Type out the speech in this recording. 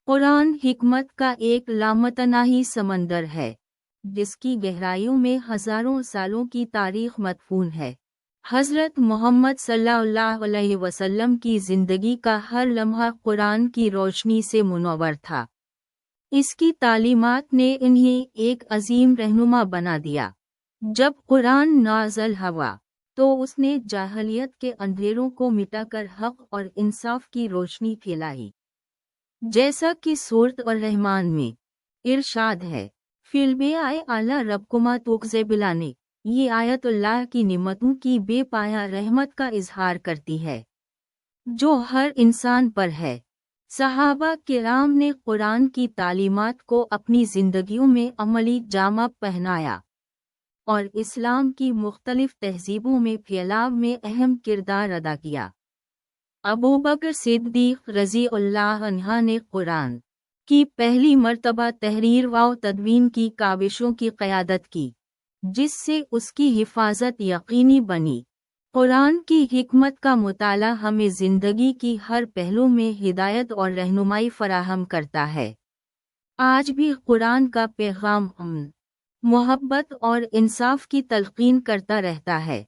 कुरान हिकमत का एक लामतनाही समंदर है, जिसकी गहराइयों में हजारों सालों की तारीख मदफून है। हज़रत मोहम्मद सल्लल्लाहु अलैहि वसल्लम की ज़िंदगी का हर लम्हा कुरान की रोशनी से मुनव्वर था। इसकी तालीमात ने इन्हें एक अजीम रहनुमा बना दिया। जब कुरान नाज़िल हुआ तो उसने जाहलियत के अंधेरों को मिटाकर हक और इंसाफ की रोशनी फैलाई। जैसा कि सूरत और रहमान में इरशाद है, फिल्बे आए आला रबकुमा तुकज़े बिलाने, ये आयत अल्लाह की निमतों की बेपाया रहमत का इजहार करती है जो हर इंसान पर है। सहाबा किराम ने कुरान की तालीमात को अपनी जिंदगियों में अमली जामा पहनाया और इस्लाम की मुख्तलिफ तहजीबों में फैलाव में अहम किरदार अदा किया। अबू बकर सिद्दीक़ रज़ियल्लाहु अन्हु ने कुरान की पहली मर्तबा तहरीर व तदवीन की काविशों की क़यादत की, जिससे उसकी हिफाजत यकीनी बनी। कुरान की हिकमत का मुताला हमें ज़िंदगी की हर पहलू में हिदायत और रहनुमाई फराहम करता है। आज भी कुरान का पैगाम अमन, मोहब्बत और इंसाफ की तलकीन करता रहता है।